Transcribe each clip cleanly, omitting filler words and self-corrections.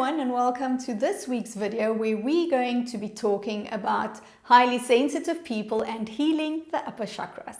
everyone, and welcome to this week's video where we're going to be talking about highly sensitive people and healing the upper chakras.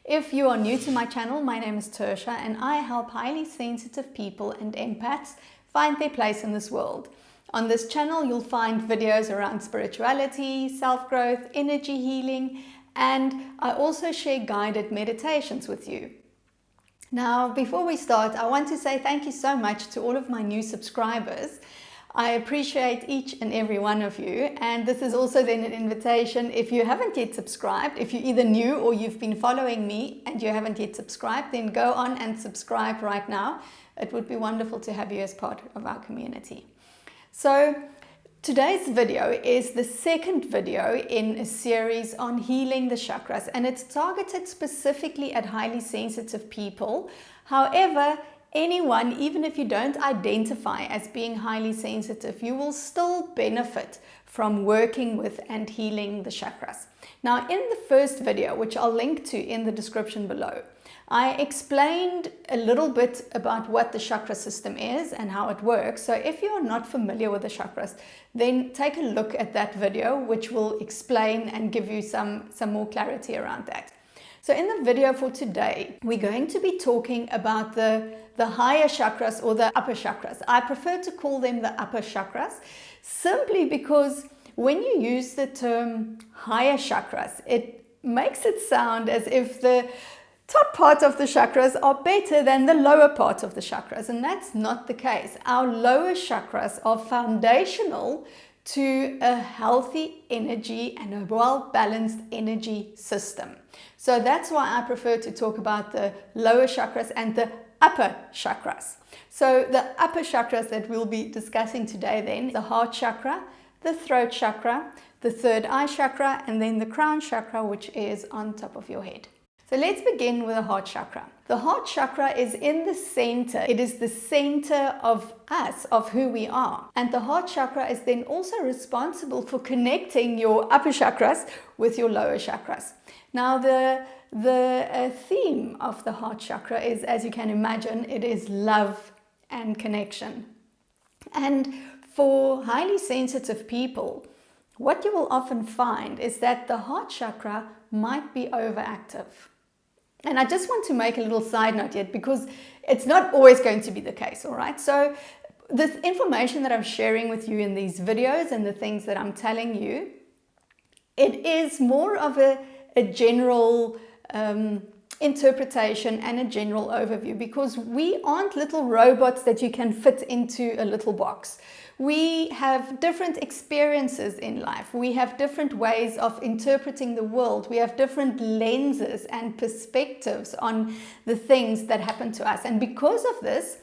If you are new to my channel, my name is Tertia and I help highly sensitive people and empaths find their place in this world. On this channel you'll find videos around spirituality, self-growth, energy healing, and I also share guided meditations with you. Now, before we start, I want to say thank you so much to all of my new subscribers. I appreciate each and every one of you, and this is also then an invitation. If you haven't yet subscribed, if you're either new or you've been following me and you haven't yet subscribed, then go on and subscribe right now. It would be wonderful to have you as part of our community. So today's video is the second video in a series on healing the chakras, and it's targeted specifically at highly sensitive people. However, anyone, even if you don't identify as being highly sensitive, you will still benefit from working with and healing the chakras. Now, in the first video, which I'll link to in the description below, I explained a little bit about what the chakra system is and how it works. So if you are not familiar with the chakras, then take a look at that video, which will explain and give you some more clarity around that. So in the video for today, we're going to be talking about the higher chakras or the upper chakras. I prefer to call them the upper chakras simply because when you use the term higher chakras, it makes it sound as if the top part of the chakras are better than the lower part of the chakras, and that's not the case. Our lower chakras are foundational to a healthy energy and a well-balanced energy system. So that's why I prefer to talk about the lower chakras and the upper chakras. So the upper chakras that we'll be discussing today then, the heart chakra, the throat chakra, the third eye chakra, and then the crown chakra, which is on top of your head. So let's begin with the heart chakra. The heart chakra is in the center. It is the center of us, of who we are. And the heart chakra is then also responsible for connecting your upper chakras with your lower chakras. Now, the theme of the heart chakra is, as you can imagine, it is love and connection. And for highly sensitive people, what you will often find is that the heart chakra might be overactive. And I just want to make a little side note yet, because it's not always going to be the case, all right? So the information that I'm sharing with you in these videos and the things that I'm telling you, it is more of a general interpretation and a general overview, because we aren't little robots that you can fit into a little box. We have different experiences in life. We have different ways of interpreting the world. We have different lenses and perspectives on the things that happen to us. And because of this,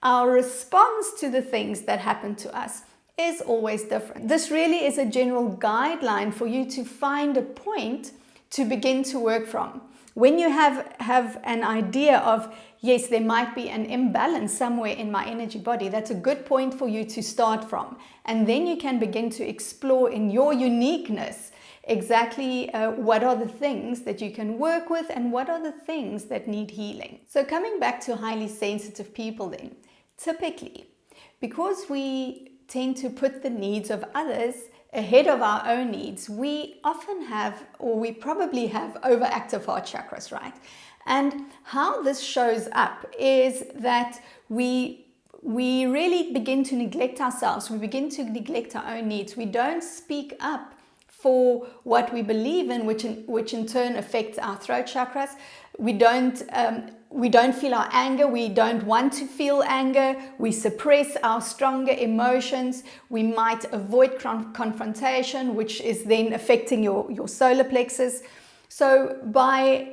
our response to the things that happen to us is always different. This really is a general guideline for you to find a point to begin to work from. When you have an idea of, yes, there might be an imbalance somewhere in my energy body, that's a good point for you to start from. And then you can begin to explore in your uniqueness exactly what are the things that you can work with and what are the things that need healing. So coming back to highly sensitive people then, typically, because we tend to put the needs of others ahead of our own needs, we often have, or we probably have, overactive heart chakras, right? And how this shows up is that we really begin to neglect ourselves. We begin to neglect our own needs. We don't speak up for what we believe in, which in turn affects our throat chakras. We don't feel our anger. We don't want to feel anger. We suppress our stronger emotions. We might avoid confrontation, which is then affecting your solar plexus. So by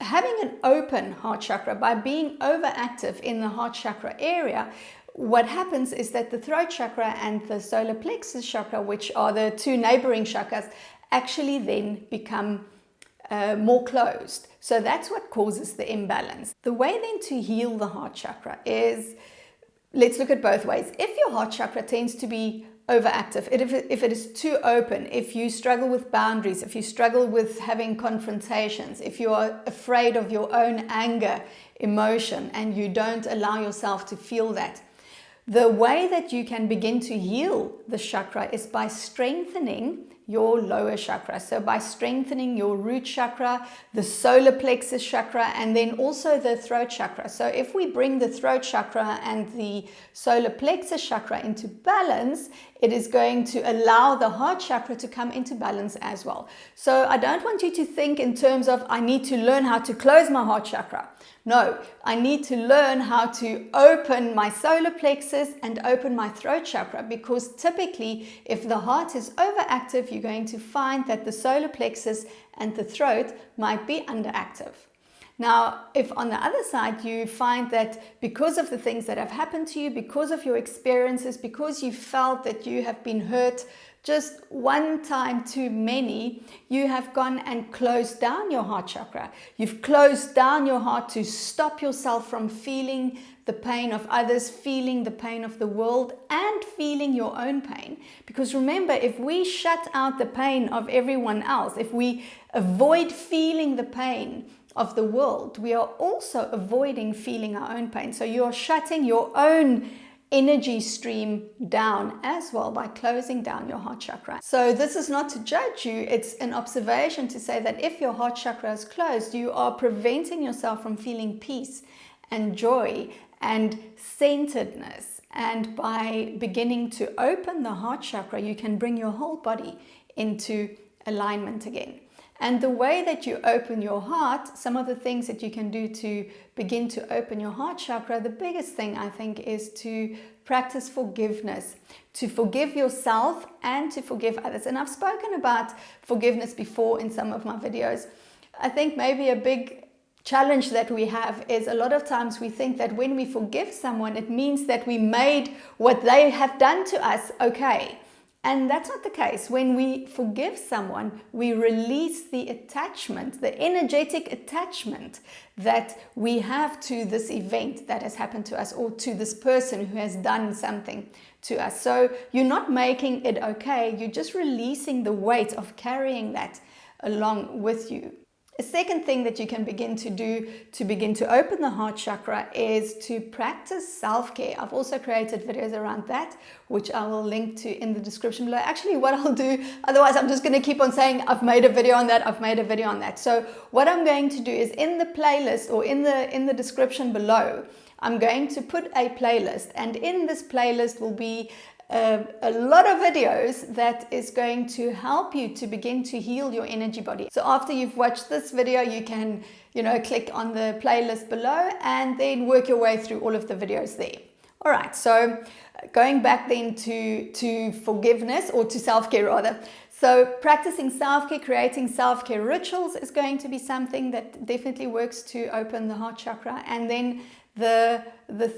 having an open heart chakra, by being overactive in the heart chakra area, what happens is that the throat chakra and the solar plexus chakra, which are the two neighboring chakras, actually then become more closed. So that's what causes the imbalance. The way then to heal the heart chakra is, let's look at both ways. If your heart chakra tends to be overactive, if it is too open, if you struggle with boundaries, if you struggle with having confrontations, if you are afraid of your own anger, emotion, and you don't allow yourself to feel that, The way that you can begin to heal the chakra is by strengthening your lower chakra. So by strengthening your root chakra, the solar plexus chakra, and then also the throat chakra. So if we bring the throat chakra and the solar plexus chakra into balance, it is going to allow the heart chakra to come into balance as well. So I don't want you to think in terms of, I need to learn how to close my heart chakra. No, I need to learn how to open my solar plexus and open my throat chakra, because typically if the heart is overactive, you're going to find that the solar plexus and the throat might be underactive. Now, if on the other side you find that because of the things that have happened to you, because of your experiences, because you felt that you have been hurt just one time too many, you have gone and closed down your heart chakra. You've closed down your heart to stop yourself from feeling the pain of others, feeling the pain of the world, and feeling your own pain. Because remember, if we shut out the pain of everyone else, if we avoid feeling the pain of the world, we are also avoiding feeling our own pain. So you're shutting your own energy stream down as well by closing down your heart chakra. So this is not to judge you, it's an observation to say that if your heart chakra is closed, you are preventing yourself from feeling peace and joy and centeredness. And by beginning to open the heart chakra, you can bring your whole body into alignment again. And the way that you open your heart, some of the things that you can do to begin to open your heart chakra, the biggest thing I think is to practice forgiveness, to forgive yourself and to forgive others. And I've spoken about forgiveness before in some of my videos. I think maybe a big challenge that we have is a lot of times we think that when we forgive someone, it means that we made what they have done to us okay. And that's not the case. When we forgive someone, we release the attachment, the energetic attachment that we have to this event that has happened to us, or to this person who has done something to us. So you're not making it okay, you're just releasing the weight of carrying that along with you. A second thing that you can begin to do to begin to open the heart chakra is to practice self-care. I've also created videos around that, which I will link to in the description below. Actually, what I'll do, otherwise I'm just going to keep on saying I've made a video on that, I've made a video on that. So what I'm going to do is in the playlist, or in the description below, I'm going to put a playlist, and in this playlist will be a lot of videos that is going to help you to begin to heal your energy body. So after you've watched this video, you can, click on the playlist below and then work your way through all of the videos there. All right, so going back then to forgiveness, or to self-care rather. So practicing self-care, creating self-care rituals is going to be something that definitely works to open the heart chakra. And then the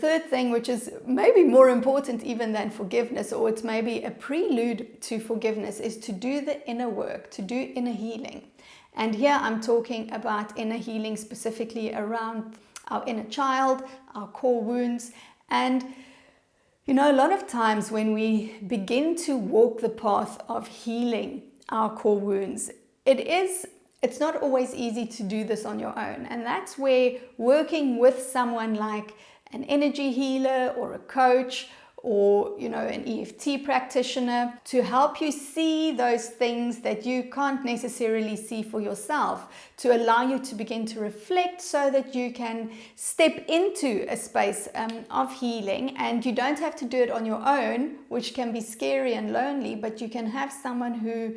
third thing, which is maybe more important even than forgiveness, or it's maybe a prelude to forgiveness, is to do the inner work, to do inner healing. And here I'm talking about inner healing specifically around our inner child, our core wounds. And a lot of times when we begin to walk the path of healing our core wounds, it's not always easy to do this on your own. And that's where working with someone like an energy healer or a coach, or an EFT practitioner, to help you see those things that you can't necessarily see for yourself, to allow you to begin to reflect so that you can step into a space of healing. And you don't have to do it on your own, which can be scary and lonely, but you can have someone who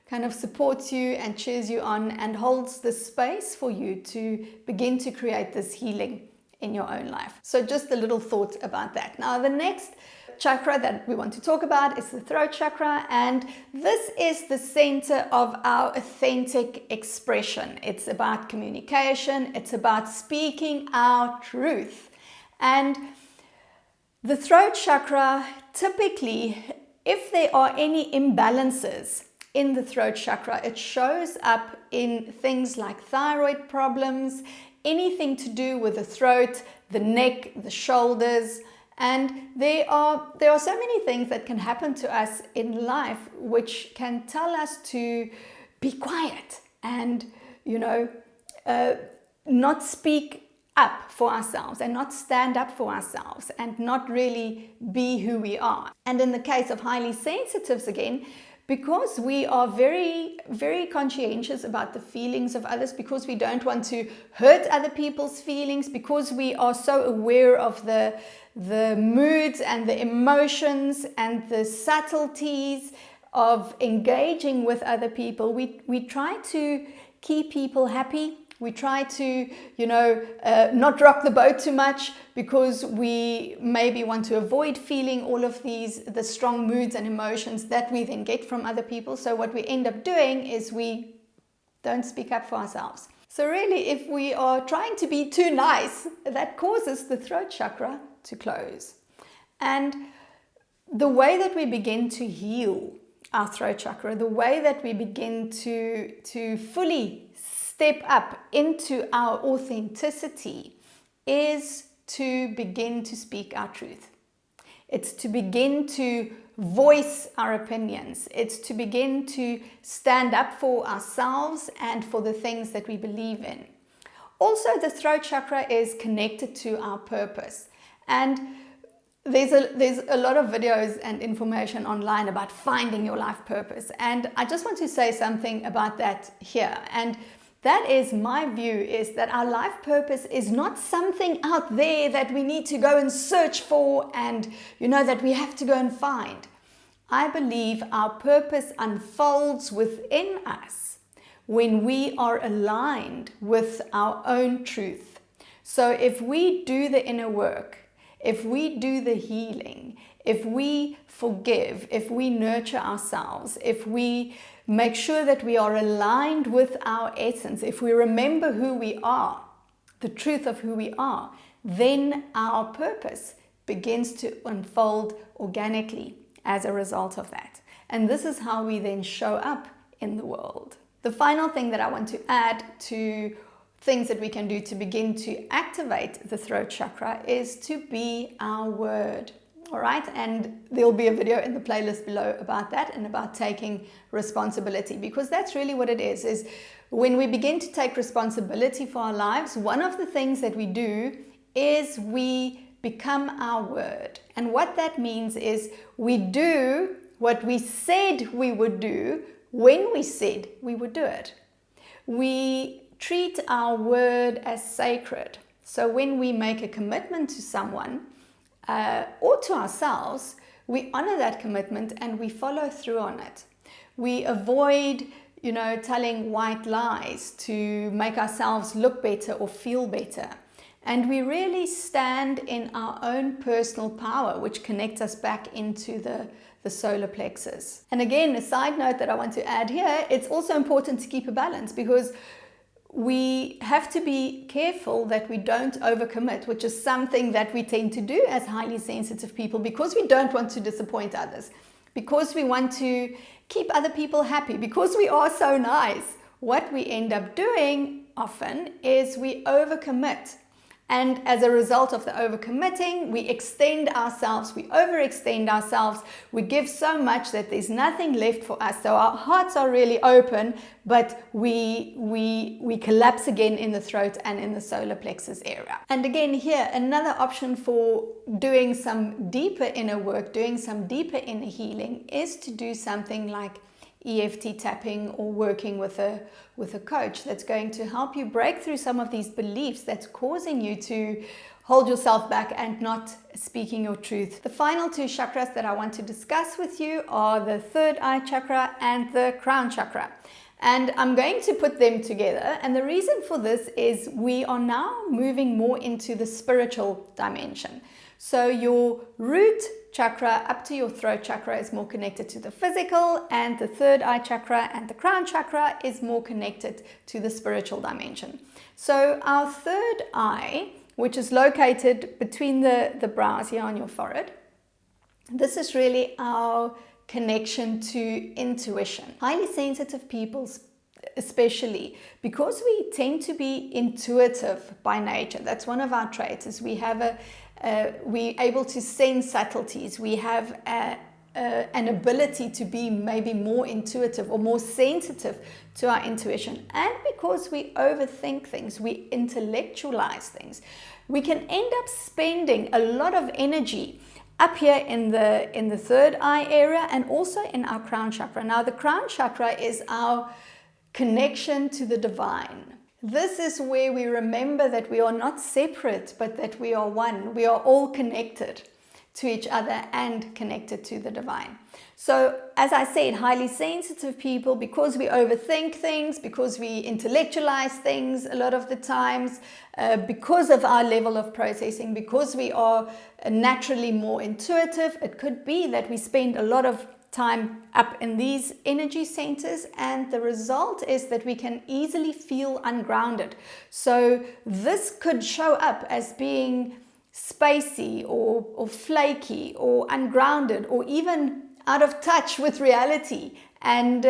kind of supports you and cheers you on and holds the space for you to begin to create this healing in your own life. So just a little thought about that. Now, the next chakra that we want to talk about is the throat chakra, and this is the center of our authentic expression. It's about communication, it's about speaking our truth. And the throat chakra, typically, if there are any imbalances in the throat chakra, it shows up in things like thyroid problems, anything to do with the throat, the neck, the shoulders. And there are so many things that can happen to us in life which can tell us to be quiet and not speak up for ourselves and not stand up for ourselves and not really be who we are. And in the case of highly sensitives, again, because we are very, very conscientious about the feelings of others, because we don't want to hurt other people's feelings, because we are so aware of the moods and the emotions and the subtleties of engaging with other people, we try to keep people happy. We try to, not rock the boat too much, because we maybe want to avoid feeling all of the strong moods and emotions that we then get from other people. So what we end up doing is we don't speak up for ourselves. So really, if we are trying to be too nice, that causes the throat chakra to close. And the way that we begin to heal our throat chakra, the way that we begin to fully step up into our authenticity, is to begin to speak our truth. It's to begin to voice our opinions. It's to begin to stand up for ourselves and for the things that we believe in. Also, the throat chakra is connected to our purpose. And there's a lot of videos and information online about finding your life purpose. And I just want to say something about that here. And that is my view, is that our life purpose is not something out there that we need to go and search for and, that we have to go and find. I believe our purpose unfolds within us when we are aligned with our own truth. So if we do the inner work, if we do the healing, if we forgive, if we nurture ourselves, if we make sure that we are aligned with our essence, if we remember who we are, the truth of who we are, then our purpose begins to unfold organically as a result of that. And this is how we then show up in the world. The final thing that I want to add to things that we can do to begin to activate the throat chakra is to be our word. All right, and there'll be a video in the playlist below about that and about taking responsibility, because that's really what it is when we begin to take responsibility for our lives, one of the things that we do is we become our word. And what that means is we do what we said we would do when we said we would do it. We treat our word as sacred. So when we make a commitment to someone, or to ourselves, we honor that commitment and we follow through on it. We avoid, telling white lies to make ourselves look better or feel better. And we really stand in our own personal power, which connects us back into the solar plexus. And again, a side note that I want to add here, it's also important to keep a balance, because we have to be careful that we don't overcommit, which is something that we tend to do as highly sensitive people, because we don't want to disappoint others, because we want to keep other people happy, because we are so nice. What we end up doing often is we overcommit. And as a result of the overcommitting, we extend ourselves, we overextend ourselves, we give so much that there's nothing left for us. So our hearts are really open, but we collapse again in the throat and in the solar plexus area. And again here, another option for doing some deeper inner work, doing some deeper inner healing, is to do something like EFT tapping or working with a coach that's going to help you break through some of these beliefs that's causing you to hold yourself back and not speaking your truth. The final two chakras that I want to discuss with you are the third eye chakra and the crown chakra. And I'm going to put them together. And the reason for this is we are now moving more into the spiritual dimension. So your root chakra up to your throat chakra is more connected to the physical, and the third eye chakra and the crown chakra is more connected to the spiritual dimension. So our third eye, which is located between the brows here on your forehead, this is really our connection to intuition. Highly sensitive people, especially, because we tend to be intuitive by nature. That's one of our traits, is we have we're able to sense subtleties. We have an ability to be maybe more intuitive or more sensitive to our intuition. And because we overthink things, we intellectualize things, we can end up spending a lot of energy up here in the third eye area and also in our crown chakra. Now, the crown chakra is our connection to the divine. This is where we remember that we are not separate, but that we are one. We are all connected to each other and connected to the divine. So, as I said, highly sensitive people, because we overthink things, because we intellectualize things a lot of the times, because of our level of processing, because we are naturally more intuitive, it could be that we spend a lot of time up in these energy centers, and the result is that we can easily feel ungrounded. So this could show up as being spacey or flaky or ungrounded or even out of touch with reality, and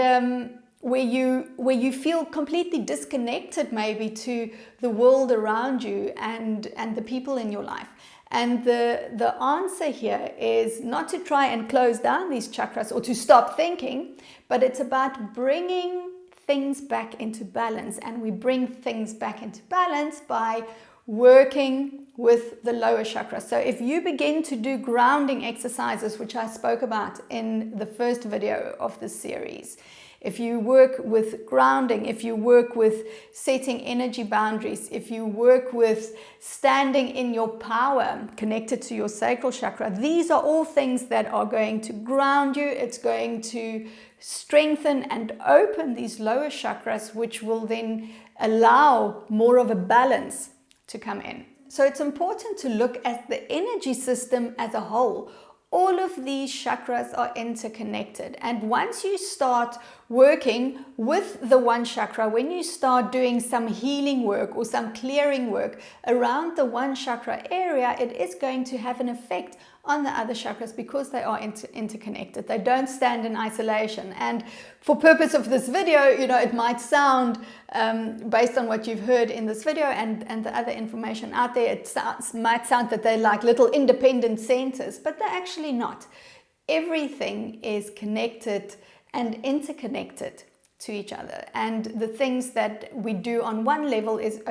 where you feel completely disconnected maybe to the world around you and the people in your life. And the answer here is not to try and close down these chakras or to stop thinking, but it's about bringing things back into balance. And we bring things back into balance by working with the lower chakras. So if you begin to do grounding exercises, which I spoke about in the first video of this series, if you work with grounding, if you work with setting energy boundaries, if you work with standing in your power, connected to your sacral chakra, these are all things that are going to ground you. It's going to strengthen and open these lower chakras, which will then allow more of a balance to come in. So it's important to look at the energy system as a whole. All of these chakras are interconnected, and once you start working with the one chakra, when you start doing some healing work or some clearing work around the one chakra area, it is going to have an effect on the other chakras because they are interconnected. They don't stand in isolation. And for purpose of this video, it might sound, based on what you've heard in this video and the other information out there, it might sound that they're like little independent centers, but they're actually not. Everything is connected and interconnected to each other, and the things that we do on one level is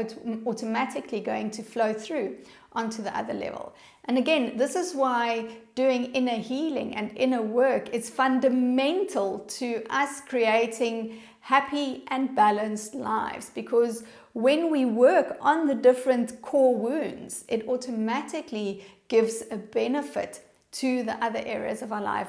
automatically going to flow through onto the other level. And again, this is why doing inner healing and inner work is fundamental to us creating happy and balanced lives, because when we work on the different core wounds, it automatically gives a benefit to the other areas of our life.